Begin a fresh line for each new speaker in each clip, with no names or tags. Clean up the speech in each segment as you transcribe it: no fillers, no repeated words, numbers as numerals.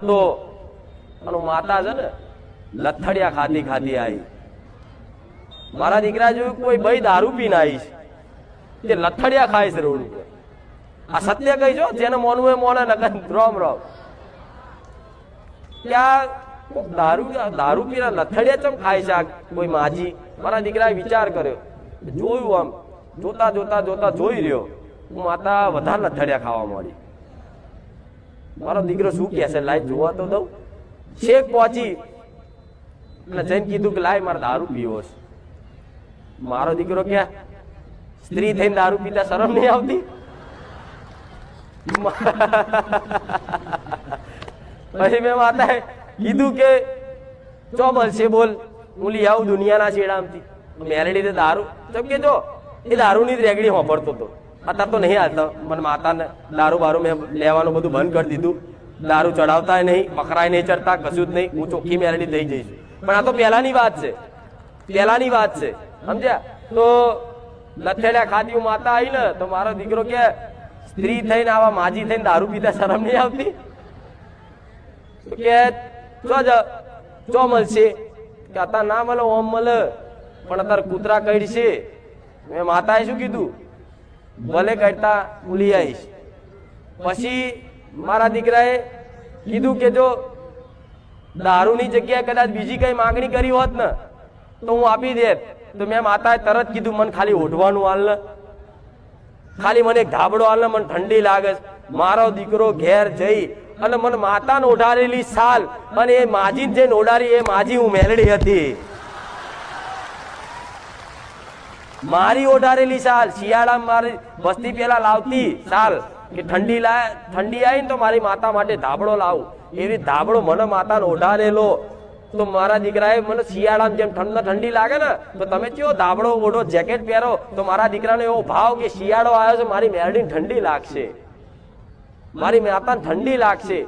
તો માતા છે ને લથડિયા ખાતી ખાતી આવી. મારા દીકરા જોયું કોઈ ભાઈ દારૂ પીને આવી છે, તે લથડિયા ખાય છે રોડ ઉપર. આ સત્ય કઈ છો, જેને મોનવું એ મોને, નકર રોમ રોમ. ત્યાં દારૂ પીને લથડિયા ચમ ખાય છે આ કોઈ માજી? મારા દીકરાએ વિચાર કર્યો, જોયું, આમ જોતા જોતા જોતા જોઈ રહ્યો, માતા વધારે લથડિયા ખાવા માંડી. મારો દીકરો શું કે છે, લાઈ જોવા તો દઉં. છેક પહોંચી અને જઈને કીધું કે લાય મારે દારૂ પીવો છે. મારો દીકરો કે સ્ત્રી થઈને દારૂ પીતા શરમ નહીં આવતી? પછી મેં માતાએ કીધું કે ચો મળશે બોલ, હું લઈ આવું દુનિયાના છેડામાંથી. મેરડી દારૂ તો કે જો એ દારૂની રેગડી વાપરતો હતો, અત્યારે તો નહીં હાલતો. મને માતાને દારૂ બારૂ મેં લેવાનું બધું બંધ કરી દીધું. દારૂ ચડાવતા નહીં, બકરાય નહીં ચડતા, કશું જ નહીં. હું ચોખ્ખી મેરડી થઈ જઈશું. પણ આ તો પહેલાની વાત છે, પહેલાની વાત છે, સમજ્યા? તો લથેડા ખાધી માતા આવી ને તો મારો દીકરો કે સ્ત્રી થઈને આવા માજી થઈને દારૂ પીતા શરમ નહીં આવતી? કે ચો મળશે? કે અત્યારે ના મળે, ઓમ મળે, પણ અત્યારે કૂતરા કઈ છે. મેં માતાએ શું કીધું, ભલે કડતા હું લઈ આવીશ. પછી મારા દીકરાએ કીધું કે જો દારૂની જગ્યાએ કદાચ બીજી કઈ માંગણી કરી હોત ને તો હું આપી દેત. તો મેં માતાએ તરત કીધું, મને ખાલી ઓઢવાનું હાલ ને, ખાલી મને એક ધાબળો હાલ ને, મને ઠંડી લાગે. મારો દીકરો ઘેર જઈ અને મને માતાને ઓઢારેલી સાલ અને એ માજી જઈને ઓઢારી, એ માજી હું મેલડી હતી. મારી ઓઢારેલી સાલ શિયાળામાં મારી વસ્તી પેલા લાવતી સાલ કે ઠંડી આવી ને તો મારી માતા માટે ધાબળો લાવું. એવી ધાબળો મને માતાને ઓઢારેલો. તો મારા દીકરાએ મને શિયાળામાં જેમ ઠંડી લાગે ને તો તમે કયો ધાબળો ઓઢો, જેકેટ પહેરો. તો મારા દીકરાનો એવો ભાવ કે શિયાળો આવ્યો છે, મારી મેરડીને ઠંડી લાગશે, મારી માતાને ઠંડી લાગશે.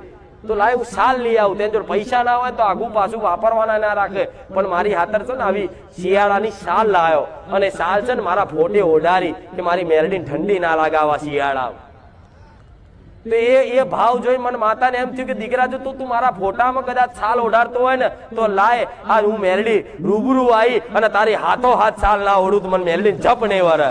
તો લાય હું સાલ લઈ આવું. તેની જોડે પૈસા ના હોય તો આગું પાછું વાપરવાના ના રાખે, પણ મારી હાથર છે ને આવી શિયાળાની સાલ લાવ્યો અને સાલ છે ને મારા ફોટે ઓઢારી કે મારી મેરડીને ઠંડી ના લાગાવા શિયાળા. તો એ ભાવ જોઈ મને માતાને એમ થયું કે દીકરા જો તું મારા ફોટામાં કદાચ સાલ ઓઢારતો હોય ને તો લાય આ હું મેરડી રૂબરૂ આવી અને તારી હાથો હાથ સાલ ના ઓઢું તો મને મેરડીને જપ નહીં વરે.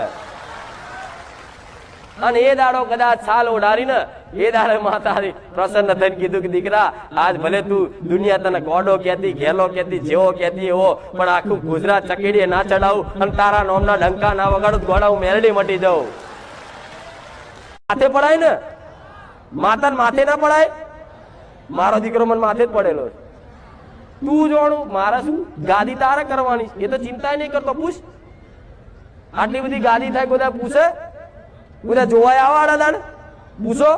અને એ દાડો કદાચ સાલ ઓઢારી ને એ દાડે માતા પ્રસન્ન થઈને કીધું કે દીકરા આજ ભલે તું દુનિયા તને ગોડો કહેતી, ઘેલો કહેતી, જેવો કહેતી એવો, પણ આખું ગુજરાત ચકેડીએ ના ચડાવું અને તારા નોમના ડંકા ના વગાડું, ગોડા હું મેરડી મટી જાઉં. માથે પડાય ને, માતાને માથે ના પડાય? મારો દીકરો મને માથે જ પડેલો. તું જોણું મારા શું ગાદી તારે કરવાની, એ તો ચિંતા નહીં કરતો. પૂછ, આટલી બધી ગાદી થાય બધા પૂછે? બધા જોવાય આવા દાડ પૂછો?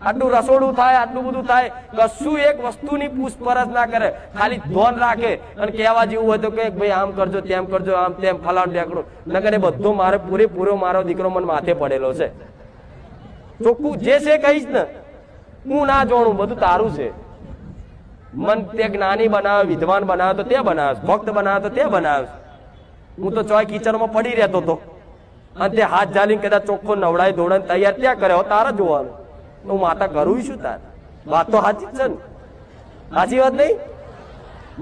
આટલું રસોડું થાય, આટલું બધું થાય, કશું એક વસ્તુની પૂછપરછ ના કરે, ખાલી ધોન રાખે. અને કહેવા જેવું હોય તો કે ભાઈ આમ કરજો, તેમ કરજો, આમ તેમ ફલાણ ઢેકડું. નકર એ બધું મારે પૂરેપૂરો મારો દીકરો મને માથે પડેલો છે. ચોખ્ખું જે છે કહીશ ને, હું ના જોણું, બધું તારું છે. મન તે જ્ઞાની બનાવે, વિદ્વાન બનાવે તો તે બનાવે, ભક્ત બનાવે તો તે બનાવે. હું તો ચોય કિચનમાં પડી રહેતો હતો અને તે હાથ ઝાલીને કદાચ ચોખ્ખો નવડાય ધોળાને તૈયાર ત્યાં કરે, તારે જોવાનું. હું માતા કરું છું તાર. વાત તો સાચી જ છે ને, સાચી વાત નહીં?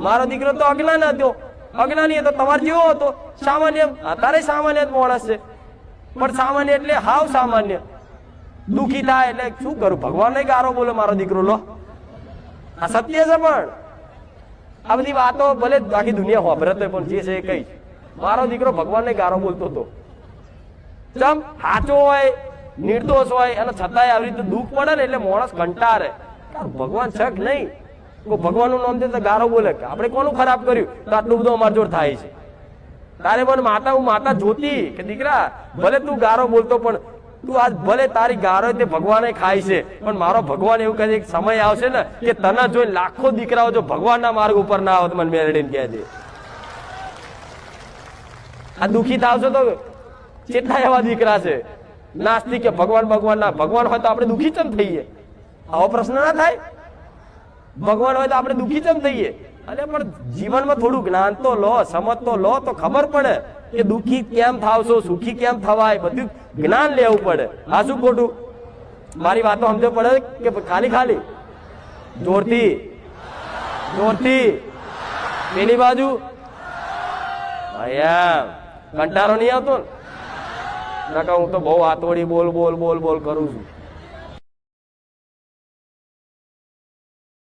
મારો દીકરો તો અજ્ઞાન હતો, અજ્ઞાની હતો, તમારે જેવો હતો સામાન્ય. તારે સામાન્ય જ માણસ છે, પણ સામાન્ય એટલે હાવ સામાન્ય. દુઃખી થાય એટલે શું કરું, ભગવાન ગારો બોલે મારો દીકરો. લો આ સત્ય છે. પણ આ બધી વાતો ભલે આખી દુનિયા હોભરત હોય પણ જે છે એ કઈ, મારો દીકરો ભગવાનને ગારો બોલતો હતો. ચમ સાચો હોય, નિર્દોષ હોય, અને છતાંય આવી રીતે દુઃખ પડે ને એટલે માણસ કંટાળે. ભગવાન છે કે નહીં? ભગવાનનું નામ છે તો ગારો બોલે કે આપણે કોનું ખરાબ કર્યું તો આટલું બધું અમારી જોડે થાય છે. તારે મને માતા, હું માતા જોતી કે દીકરા ભલે તું ગારો બોલતો પણ તું આજ ભલે તારી ગારો તે ભગવાને ખાય છે, પણ મારો ભગવાન એવું કહે છે કે સમય આવશે ને કે તને જોઈ લાખો દીકરાઓ જો ભગવાનના માર્ગ ઉપર ના આવે તો મને મેરડીને કહેજે. આ દુઃખી થાવશો તો કેટલા એવા દીકરા છે નાસ્તિક કે ભગવાન ભગવાન ના. ભગવાન હોય તો આપણે દુઃખી ચમ થઈએ? આવો પ્રશ્ન ના થાય? ભગવાન હોય તો આપણે દુઃખી ચમ થઈએ? અને પણ જીવનમાં થોડું જ્ઞાન તો લો, સમજ તો લો, તો ખબર પડે કે દુઃખી કેમ થાવશો, સુખી કેમ થવાય, બધું જ્ઞાન લેવું પડે. આ શું ખોટું? મારી વાતો સમજો પડે કે ખાલી ખાલી જોરથી જોરથી પેલી બાજુ અહીંયા કંટાળો નહીં આવતો ને? નકા હું તો બહુ હાથોડી બોલ બોલ બોલ બોલ કરું છું.